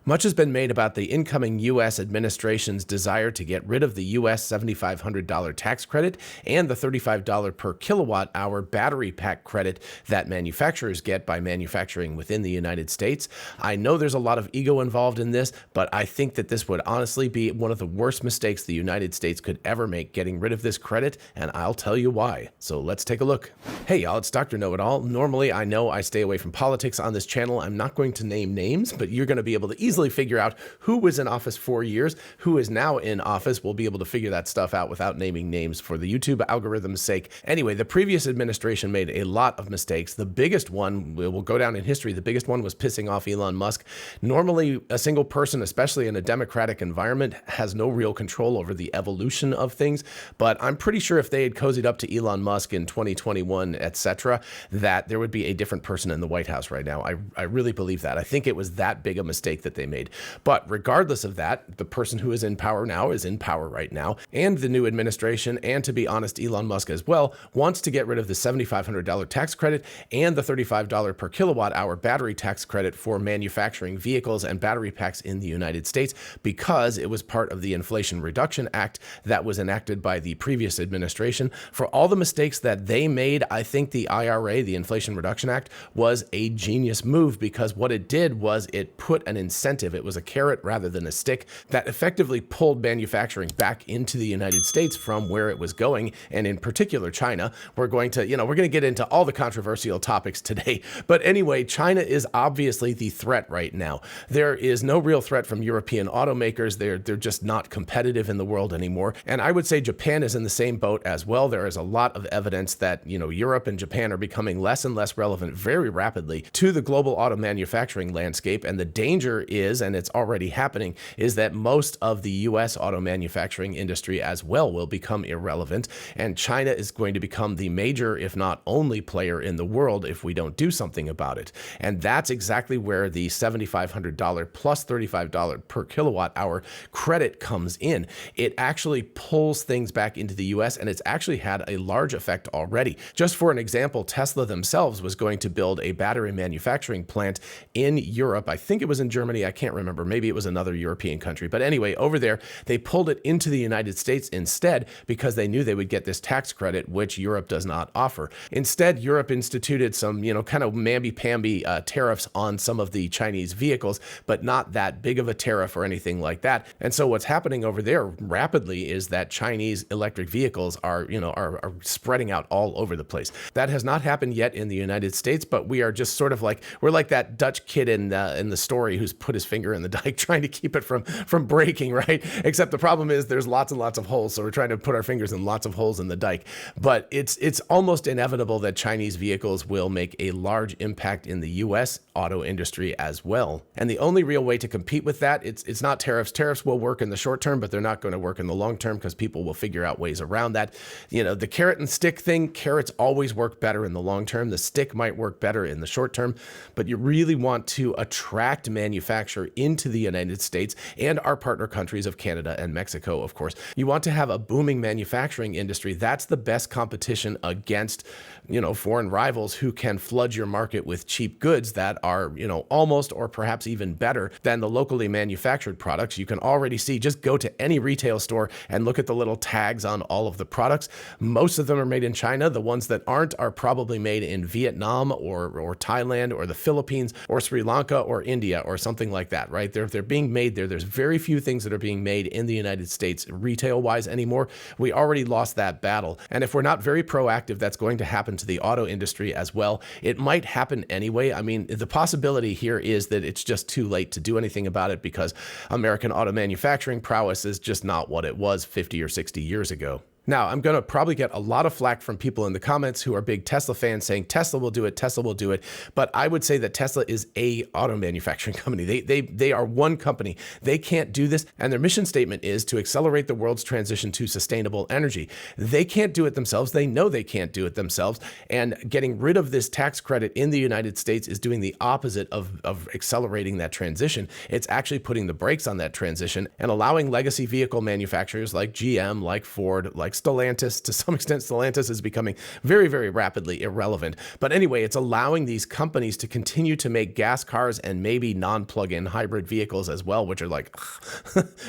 Much has been made about the incoming U.S. administration's desire to get rid of the U.S. $7,500 tax credit and the $35 per kilowatt hour battery pack credit that manufacturers get by manufacturing within the United States. I know there's a lot of ego involved in this, but I think that this would honestly be one of the worst mistakes the United States could ever make, getting rid of this credit, and I'll tell you why. So let's take a look. Hey y'all, it's Dr. Know-It-All. Normally, I know I stay away from politics on this channel. I'm not going to name names, but you're going to be able to easily figure out who was in office 4 years, who is now in office. We'll be able to figure that stuff out without naming names for the YouTube algorithm's sake. Anyway, the previous administration made a lot of mistakes. The biggest one will go down in history. The biggest one was pissing off Elon Musk. Normally, a single person, especially in a democratic environment, has no real control over the evolution of things. But I'm pretty sure if they had cozied up to Elon Musk in 2021, etc., that there would be a different person in the White House right now. I really believe that. I think it was that big a mistake that they made. But regardless of that, the person who is in power now is in power right now. And the new administration, and to be honest, Elon Musk as well, wants to get rid of the $7,500 tax credit and the $35 per kilowatt hour battery tax credit for manufacturing vehicles and battery packs in the United States because it was part of the Inflation Reduction Act that was enacted by the previous administration. For all the mistakes that they made, I think the IRA, the Inflation Reduction Act, was a genius move because what it did was it put an incentive. It was a carrot rather than a stick that effectively pulled manufacturing back into the United States from where it was going, and in particular China. We're going to get into all the controversial topics today. But anyway, China is obviously the threat right now. There is no real threat from European automakers. They're just not competitive in the world anymore. And I would say Japan is in the same boat as well. There is a lot of evidence that, Europe and Japan are becoming less and less relevant very rapidly to the global auto manufacturing landscape. And the danger is, and it's already happening, is that most of the US auto manufacturing industry as well will become irrelevant. And China is going to become the major, if not only player in the world if we don't do something about it. And that's exactly where the $7,500 plus $35 per kilowatt hour credit comes in. It actually pulls things back into the US, and it's actually had a large effect already. Just for an example, Tesla themselves was going to build a battery manufacturing plant in Europe. I think it was in Germany. I can't remember. Maybe it was another European country. But anyway, over there, they pulled it into the United States instead because they knew they would get this tax credit, which Europe does not offer. Instead, Europe instituted some, kind of mamby-pamby tariffs on some of the Chinese vehicles, but not that big of a tariff or anything like that. And so what's happening over there rapidly is that Chinese electric vehicles are spreading out all over the place. That has not happened yet in the United States, but we are just sort of like, we're like that Dutch kid in the story who's put his finger in the dike trying to keep it from breaking, right? Except the problem is there's lots and lots of holes, so we're trying to put our fingers in lots of holes in the dike. But it's almost inevitable that Chinese vehicles will make a large impact in the US auto industry as well. And the only real way to compete with that, it's not tariffs. Tariffs will work in the short term, but they're not going to work in the long term because people will figure out ways around that. The carrot and stick thing, carrots always work better in the long term. The stick might work better in the short term, but you really want to attract manufacture into the United States and our partner countries of Canada and Mexico, of course. You want to have a booming manufacturing industry. That's the best competition against, foreign rivals who can flood your market with cheap goods that are, almost or perhaps even better than the locally manufactured products. You can already see, just go to any retail store and look at the little tags on all of the products. Most of them are made in China. The ones that aren't are probably made in Vietnam or Thailand or the Philippines or Sri Lanka or India or something like that, right? They're being made there. There's very few things that are being made in the United States retail-wise anymore. We already lost that battle. And if we're not very proactive, that's going to happen to the auto industry as well. It might happen anyway. I mean, the possibility here is that it's just too late to do anything about it because American auto manufacturing prowess is just not what it was 50 or 60 years ago. Now, I'm going to probably get a lot of flack from people in the comments who are big Tesla fans saying Tesla will do it, Tesla will do it. But I would say that Tesla is a auto manufacturing company. They are one company. They can't do this. And their mission statement is to accelerate the world's transition to sustainable energy. They can't do it themselves. They know they can't do it themselves. And getting rid of this tax credit in the United States is doing the opposite of accelerating that transition. It's actually putting the brakes on that transition and allowing legacy vehicle manufacturers like GM, like Ford, like Stellantis. To some extent, Stellantis is becoming very, very rapidly irrelevant. But anyway, it's allowing these companies to continue to make gas cars and maybe non-plug-in hybrid vehicles as well, which are like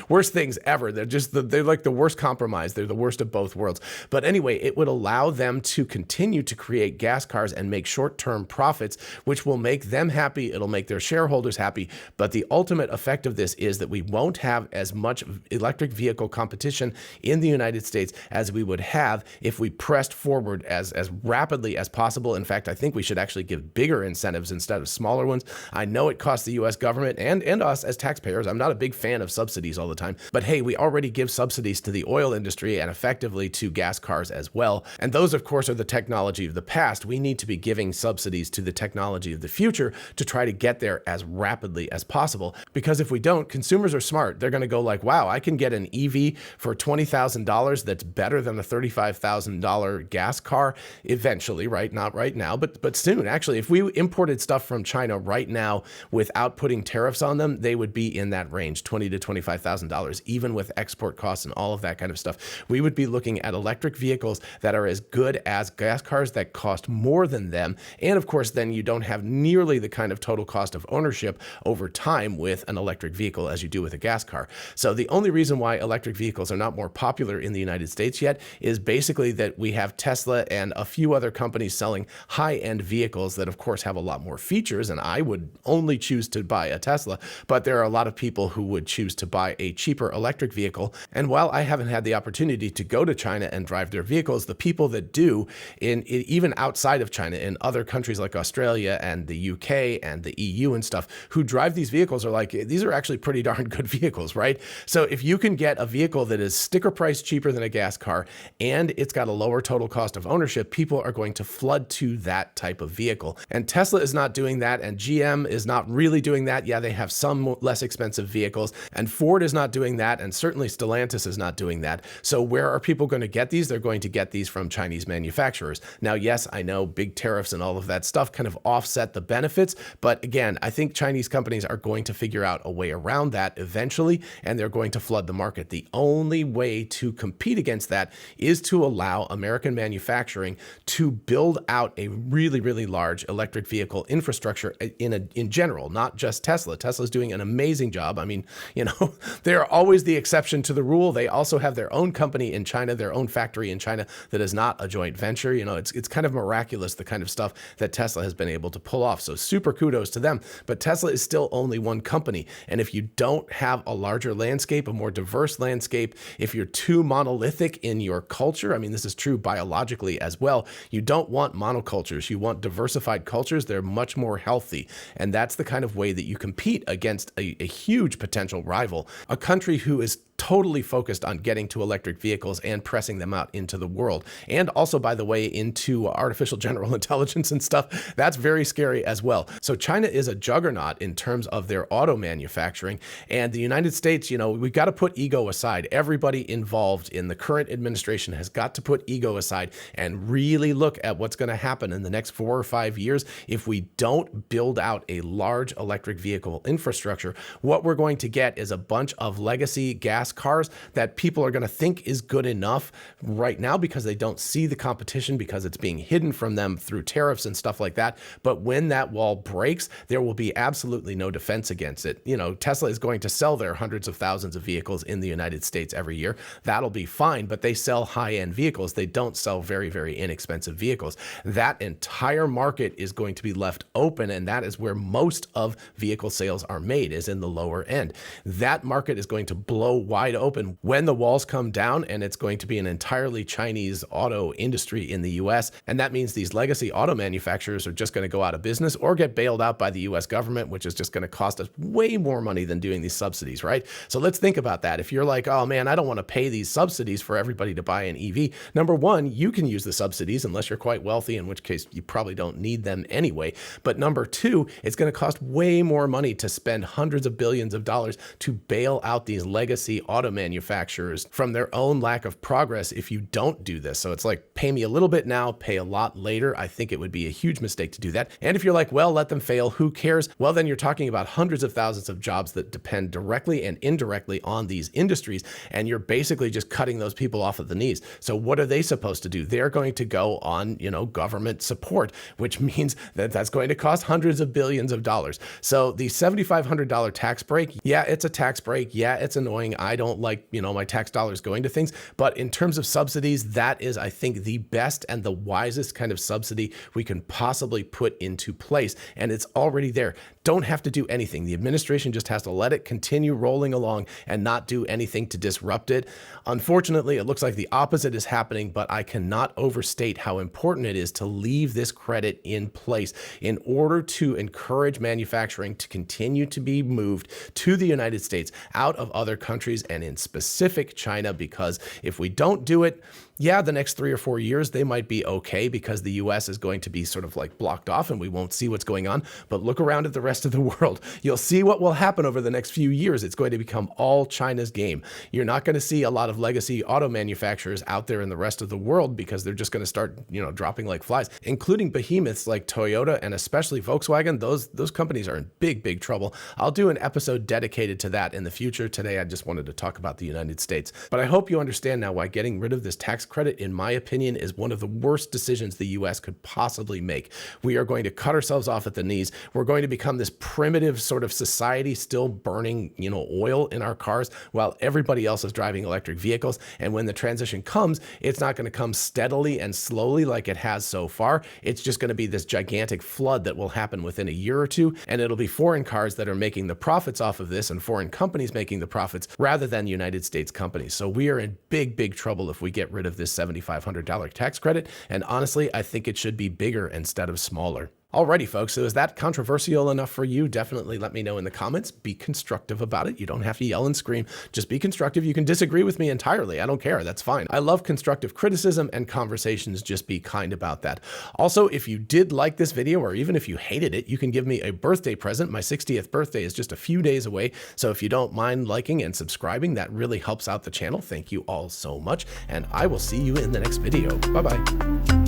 worst things ever. They're like the worst compromise. They're the worst of both worlds. But anyway, it would allow them to continue to create gas cars and make short-term profits, which will make them happy. It'll make their shareholders happy. But the ultimate effect of this is that we won't have as much electric vehicle competition in the United States as we would have if we pressed forward as rapidly as possible. In fact, I think we should actually give bigger incentives instead of smaller ones. I know it costs the US government and us as taxpayers. I'm not a big fan of subsidies all the time, but hey, we already give subsidies to the oil industry and effectively to gas cars as well. And those, of course, are the technology of the past. We need to be giving subsidies to the technology of the future to try to get there as rapidly as possible. Because if we don't, consumers are smart. They're going to go like, wow, I can get an EV for $20,000 that's better than a $35,000 gas car eventually, right? Not right now, but soon. Actually, if we imported stuff from China right now without putting tariffs on them, they would be in that range, $20,000 to $25,000, even with export costs and all of that kind of stuff. We would be looking at electric vehicles that are as good as gas cars that cost more than them. And of course, then you don't have nearly the kind of total cost of ownership over time with an electric vehicle as you do with a gas car. So the only reason why electric vehicles are not more popular in the United States yet is basically that we have Tesla and a few other companies selling high-end vehicles that of course have a lot more features, and I would only choose to buy a Tesla, but there are a lot of people who would choose to buy a cheaper electric vehicle. And while I haven't had the opportunity to go to China and drive their vehicles, the people that do, even outside of China, in other countries like Australia and the UK and the EU and stuff, who drive these vehicles are like, these are actually pretty darn good vehicles, right? So if you can get a vehicle that is sticker price cheaper than a gas car and it's got a lower total cost of ownership, people are going to flood to that type of vehicle. And Tesla is not doing that, and GM is not really doing that. Yeah, they have some less expensive vehicles, and Ford is not doing that, and certainly Stellantis is not doing that. So where are people going to get these? They're going to get these from Chinese manufacturers. Now, yes, I know big tariffs and all of that stuff kind of offset the benefits, but again, I think Chinese companies are going to figure out a way around that eventually, and they're going to flood the market. The only way to compete against that is to allow American manufacturing to build out a really, really large electric vehicle infrastructure in general, not just Tesla. Tesla's doing an amazing job. I mean, they're always the exception to the rule. They also have their own company in China, their own factory in China that is not a joint venture. It's kind of miraculous, the kind of stuff that Tesla has been able to pull off. So super kudos to them. But Tesla is still only one company. And if you don't have a larger landscape, a more diverse landscape, if you're too monolithic in your culture, I mean, this is true biologically as well, you don't want monocultures. You want diversified cultures. They're much more healthy. And that's the kind of way that you compete against a huge potential rival, a country who is totally focused on getting to electric vehicles and pressing them out into the world. And also, by the way, into artificial general intelligence and stuff. That's very scary as well. So China is a juggernaut in terms of their auto manufacturing. And the United States, we've got to put ego aside. Everybody involved in the current administration has got to put ego aside and really look at what's going to happen in the next 4 or 5 years if we don't build out a large electric vehicle infrastructure. What we're going to get is a bunch of legacy gas cars that people are going to think is good enough right now because they don't see the competition, because it's being hidden from them through tariffs and stuff like that. But when that wall breaks, there will be absolutely no defense against it. Tesla is going to sell their hundreds of thousands of vehicles in the United States every year. That'll be fine, but they sell high-end vehicles. They don't sell very, very inexpensive vehicles. That entire market is going to be left open, and that is where most of vehicle sales are made, is in the lower end. That market is going to blow wide open when the walls come down, and it's going to be an entirely Chinese auto industry in the US. And that means these legacy auto manufacturers are just going to go out of business or get bailed out by the US government, which is just going to cost us way more money than doing these subsidies, right? So let's think about that. If you're like, oh man, I don't want to pay these subsidies for everybody to buy an EV. Number one, you can use the subsidies unless you're quite wealthy, in which case you probably don't need them anyway. But number two, it's going to cost way more money to spend hundreds of billions of dollars to bail out these legacy auto manufacturers from their own lack of progress if you don't do this. So it's like, pay me a little bit now, pay a lot later. I think it would be a huge mistake to do that. And if you're like, well, let them fail, who cares? Well, then you're talking about hundreds of thousands of jobs that depend directly and indirectly on these industries. And you're basically just cutting those people off at the knees. So what are they supposed to do? They're going to go on, government support, which means that that's going to cost hundreds of billions of dollars. So the $7,500 tax break, yeah, it's a tax break. Yeah, it's annoying. I don't like, my tax dollars going to things. But in terms of subsidies, that is, I think, the best and the wisest kind of subsidy we can possibly put into place. And it's already there. Don't have to do anything. The administration just has to let it continue rolling along and not do anything to disrupt it. Unfortunately, it looks like the opposite is happening, but I cannot overstate how important it is to leave this credit in place in order to encourage manufacturing to continue to be moved to the United States out of other countries and in specific China, because if we don't do it, yeah, the next 3 or 4 years, they might be okay because the US is going to be sort of like blocked off and we won't see what's going on. But look around at the rest of the world. You'll see what will happen over the next few years. It's going to become all China's game. You're not going to see a lot of legacy auto manufacturers out there in the rest of the world because they're just going to start, dropping like flies, including behemoths like Toyota and especially Volkswagen. Those companies are in big, big trouble. I'll do an episode dedicated to that in the future. Today, I just wanted to talk about the United States. But I hope you understand now why getting rid of this tax credit, in my opinion, is one of the worst decisions the US could possibly make. We are going to cut ourselves off at the knees. We're going to become this primitive sort of society still burning, oil in our cars while everybody else is driving electric vehicles. And when the transition comes, it's not going to come steadily and slowly like it has so far. It's just going to be this gigantic flood that will happen within a year or two. And it'll be foreign cars that are making the profits off of this and foreign companies making the profits rather than United States companies. So we are in big, big trouble if we get rid of this $7,500 tax credit. And honestly, I think it should be bigger instead of smaller. Alrighty, folks, so is that controversial enough for you? Definitely let me know in the comments. Be constructive about it. You don't have to yell and scream. Just be constructive. You can disagree with me entirely. I don't care. That's fine. I love constructive criticism and conversations. Just be kind about that. Also, if you did like this video, or even if you hated it, you can give me a birthday present. My 60th birthday is just a few days away. So if you don't mind liking and subscribing, that really helps out the channel. Thank you all so much. And I will see you in the next video. Bye-bye.